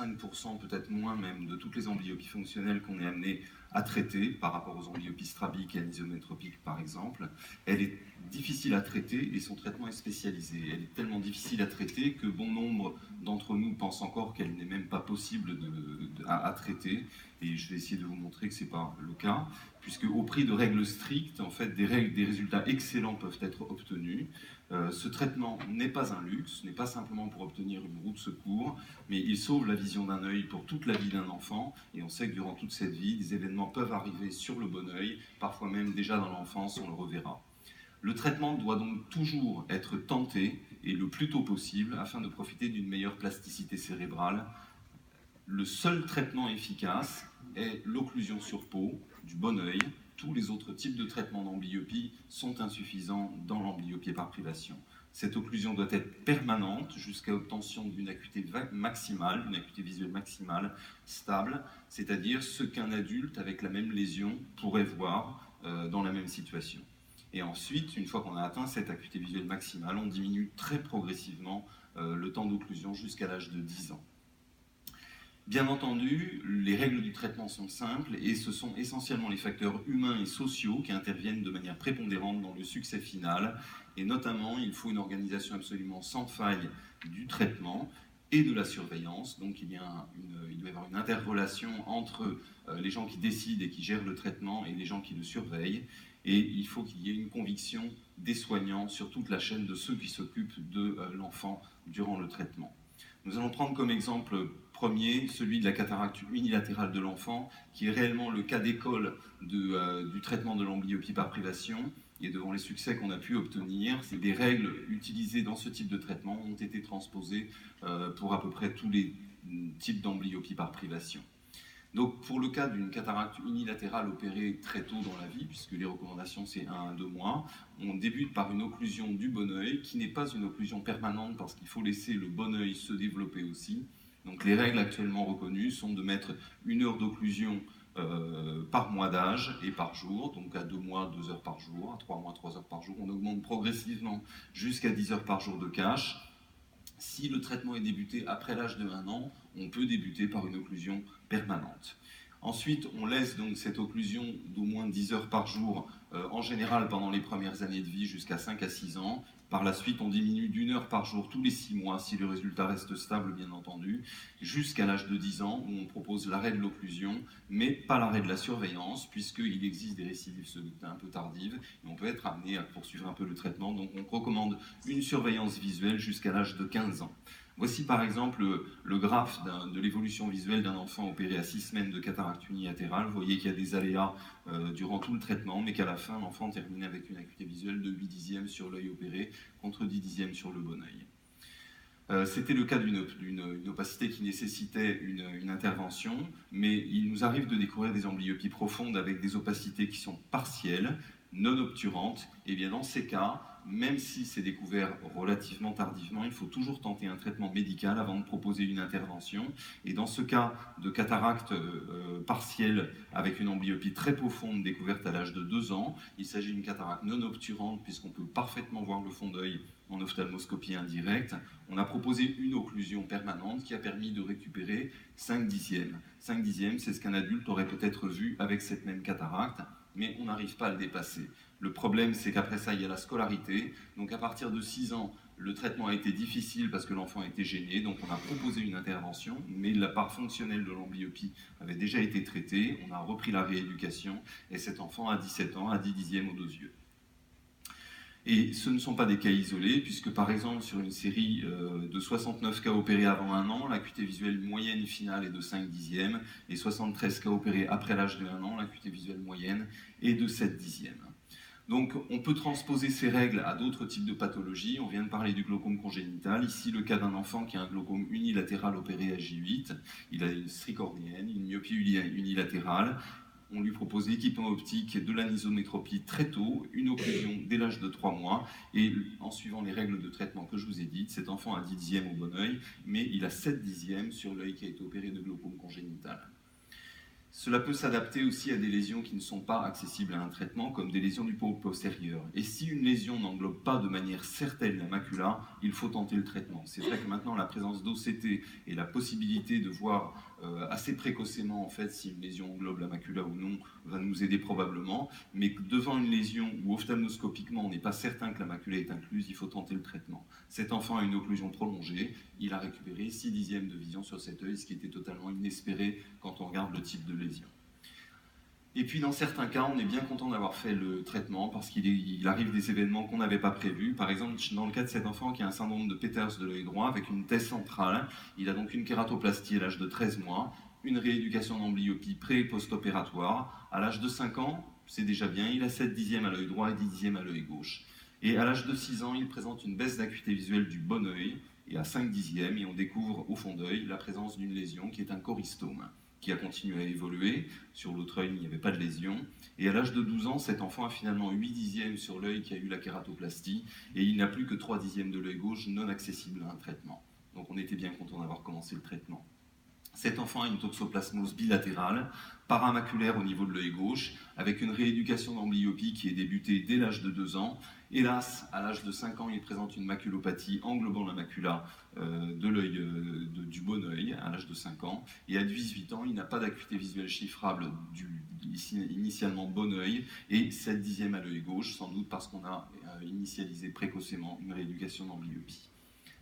85%, peut-être moins même, de toutes les amblyopies fonctionnelles qu'on est amené à traiter par rapport aux amblyopies strabiques et anisométropiques par exemple. Elle est difficile à traiter et son traitement est spécialisé. Elle est tellement difficile à traiter que bon nombre d'entre nous pensent encore qu'elle n'est même pas possible à traiter, et je vais essayer de vous montrer que ce n'est pas le cas, puisque au prix de règles strictes, en fait, des résultats excellents peuvent être obtenus. Ce traitement n'est pas un luxe, n'est pas simplement pour obtenir une roue de secours, mais il sauve la vision d'un œil pour toute la vie d'un enfant, et on sait que durant toute cette vie, des événements peuvent arriver sur le bon œil, parfois même déjà dans l'enfance, on le reverra. Le traitement doit donc toujours être tenté, et le plus tôt possible, afin de profiter d'une meilleure plasticité cérébrale. Le seul traitement efficace est l'occlusion sur peau du bon œil. Tous les autres types de traitements d'amblyopie sont insuffisants dans l'amblyopie par privation. Cette occlusion doit être permanente jusqu'à l'obtention d'une acuité maximale, une acuité visuelle maximale, stable, c'est-à-dire ce qu'un adulte avec la même lésion pourrait voir dans la même situation. Et ensuite, une fois qu'on a atteint cette acuité visuelle maximale, on diminue très progressivement le temps d'occlusion jusqu'à l'âge de 10 ans. Bien entendu, les règles du traitement sont simples et ce sont essentiellement les facteurs humains et sociaux qui interviennent de manière prépondérante dans le succès final. Et notamment, il faut une organisation absolument sans faille du traitement et de la surveillance. Donc il doit y avoir une interrelation entre les gens qui décident et qui gèrent le traitement et les gens qui le surveillent. Et il faut qu'il y ait une conviction des soignants sur toute la chaîne de ceux qui s'occupent de l'enfant durant le traitement. Nous allons prendre comme exemple premier celui de la cataracte unilatérale de l'enfant, qui est réellement le cas d'école du traitement de l'amblyopie par privation. Et devant les succès qu'on a pu obtenir, des règles utilisées dans ce type de traitement ont été transposées pour à peu près tous les types d'amblyopie par privation. Donc pour le cas d'une cataracte unilatérale opérée très tôt dans la vie, puisque les recommandations c'est 1 à 2 mois, on débute par une occlusion du bon œil, qui n'est pas une occlusion permanente parce qu'il faut laisser le bon œil se développer aussi. Donc les règles actuellement reconnues sont de mettre 1 heure d'occlusion par mois d'âge et par jour, donc à 2 mois, 2 heures par jour, à 3 mois, 3 heures par jour. On augmente progressivement jusqu'à 10 heures par jour de cache. Si le traitement est débuté après l'âge de 1 an, on peut débuter par une occlusion permanente. Ensuite, on laisse donc cette occlusion d'au moins 10 heures par jour, en général pendant les premières années de vie jusqu'à 5 à 6 ans. Par la suite, on diminue d'1 heure par jour tous les 6 mois, si le résultat reste stable, bien entendu, jusqu'à l'âge de 10 ans, où on propose l'arrêt de l'occlusion, mais pas l'arrêt de la surveillance, puisqu'il existe des récidives un peu tardives, et on peut être amené à poursuivre un peu le traitement. Donc on recommande une surveillance visuelle jusqu'à l'âge de 15 ans. Voici par exemple le graphe de l'évolution visuelle d'un enfant opéré à 6 semaines de cataracte unilatérale. Vous voyez qu'il y a des aléas durant tout le traitement, mais qu'à la fin, l'enfant termine avec une acuité visuelle de 8 dixièmes sur l'œil opéré contre 10 dixièmes sur le bon œil. C'était le cas d'une opacité qui nécessitait une intervention, mais il nous arrive de découvrir des amblyopies profondes avec des opacités qui sont partielles, non obturantes, et bien dans ces cas, même si c'est découvert relativement tardivement, il faut toujours tenter un traitement médical avant de proposer une intervention. Et dans ce cas de cataracte partielle avec une amblyopie très profonde découverte à l'âge de 2 ans, il s'agit d'une cataracte non obturante puisqu'on peut parfaitement voir le fond d'œil en ophtalmoscopie indirecte. On a proposé une occlusion permanente qui a permis de récupérer 5 dixièmes. 5 dixièmes, c'est ce qu'un adulte aurait peut-être vu avec cette même cataracte, mais on n'arrive pas à le dépasser. Le problème, c'est qu'après ça, il y a la scolarité. Donc à partir de 6 ans, le traitement a été difficile parce que l'enfant était gêné. Donc on a proposé une intervention, mais la part fonctionnelle de l'amblyopie avait déjà été traitée. On a repris la rééducation et cet enfant, à 17 ans, a 10 dixièmes aux 2 yeux. Et ce ne sont pas des cas isolés, puisque par exemple sur une série de 69 cas opérés avant 1 an, l'acuité visuelle moyenne finale est de 5 dixièmes, et 73 cas opérés après l'âge de 1 an, l'acuité visuelle moyenne est de 7 dixièmes. Donc on peut transposer ces règles à d'autres types de pathologies. On vient de parler du glaucome congénital. Ici, le cas d'un enfant qui a un glaucome unilatéral opéré à J8. Il a une stricornienne, une myopie unilatérale. On lui propose l'équipement optique, de l'anisométropie très tôt, une occlusion dès l'âge de 3 mois. Et en suivant les règles de traitement que je vous ai dites, cet enfant a 10 dixièmes au bon œil, mais il a 7 dixièmes sur l'œil qui a été opéré de glaucome congénital. Cela peut s'adapter aussi à des lésions qui ne sont pas accessibles à un traitement, comme des lésions du pôle postérieur. Et si une lésion n'englobe pas de manière certaine la macula, il faut tenter le traitement. C'est vrai que maintenant, la présence d'OCT et la possibilité de voir assez précocement en fait si une lésion englobe la macula ou non va nous aider probablement, mais devant une lésion où ophtalmoscopiquement on n'est pas certain que la macula est incluse, il faut tenter le traitement. Cet enfant a une occlusion prolongée, il a récupéré 6/10 de vision sur cet œil, ce qui était totalement inespéré quand on regarde le type de lésion. Et puis dans certains cas, on est bien content d'avoir fait le traitement parce qu'il arrive des événements qu'on n'avait pas prévus. Par exemple, dans le cas de cet enfant qui a un syndrome de Peters de l'œil droit avec une thèse centrale, il a donc une kératoplastie à l'âge de 13 mois, une rééducation d'amblyopie pré- et post-opératoire. À l'âge de 5 ans, c'est déjà bien, il a 7/10 à l'œil droit et 10/10 à l'œil gauche. Et à l'âge de 6 ans, il présente une baisse d'acuité visuelle du bon œil, et à 5/10, et on découvre au fond d'œil la présence d'une lésion qui est un choristome, qui a continué à évoluer. Sur l'autre œil, il n'y avait pas de lésion. Et à l'âge de 12 ans, cet enfant a finalement 8/10 sur l'œil qui a eu la kératoplastie, et il n'a plus que 3/10 de l'œil gauche non accessible à un traitement. Donc on était bien content d'avoir commencé le traitement. Cet enfant a une toxoplasmose bilatérale, paramaculaire au niveau de l'œil gauche, avec une rééducation d'amblyopie qui est débutée dès l'âge de 2 ans. Hélas, à l'âge de 5 ans, il présente une maculopathie englobant la macula de l'œil, du bon œil, à l'âge de 5 ans. Et à 18 ans, il n'a pas d'acuité visuelle chiffrable du initialement bon œil, et 7/10 à l'œil gauche, sans doute parce qu'on a initialisé précocement une rééducation d'amblyopie.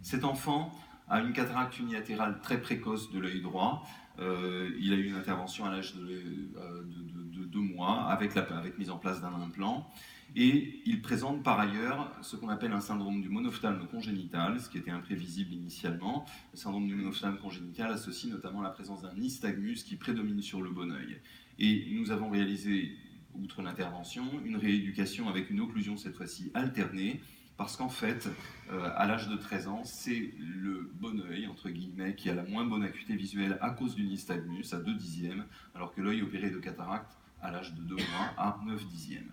Cet enfant a une cataracte unilatérale très précoce de l'œil droit. Il a eu une intervention à l'âge de 2 mois avec mise en place d'un implant. Et il présente par ailleurs ce qu'on appelle un syndrome du monophthalme congénital, ce qui était imprévisible initialement. Le syndrome du monophthalme congénital associe notamment la présence d'un nystagmus qui prédomine sur le bon œil. Et nous avons réalisé, outre l'intervention, une rééducation avec une occlusion cette fois-ci alternée, parce qu'en fait, à l'âge de 13 ans, c'est le bon œil, entre guillemets, qui a la moins bonne acuité visuelle à cause du nystagmus, à 2/10, alors que l'œil opéré de cataracte, à l'âge de 2 mois, à 9/10.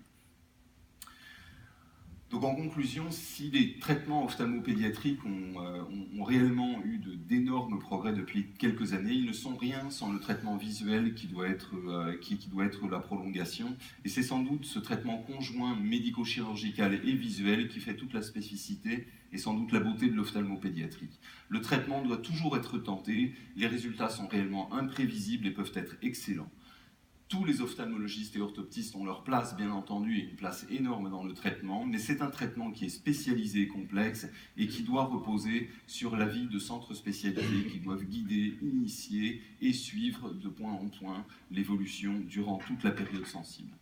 Donc en conclusion, si les traitements ophtalmopédiatriques ont réellement eu d'énormes progrès depuis quelques années, ils ne sont rien sans le traitement visuel qui doit être la prolongation. Et c'est sans doute ce traitement conjoint médico-chirurgical et visuel qui fait toute la spécificité et sans doute la beauté de l'ophtalmopédiatrie. Le traitement doit toujours être tenté, les résultats sont réellement imprévisibles et peuvent être excellents. Tous les ophtalmologistes et orthoptistes ont leur place, bien entendu, et une place énorme dans le traitement, mais c'est un traitement qui est spécialisé et complexe et qui doit reposer sur l'avis de centres spécialisés qui doivent guider, initier et suivre de point en point l'évolution durant toute la période sensible.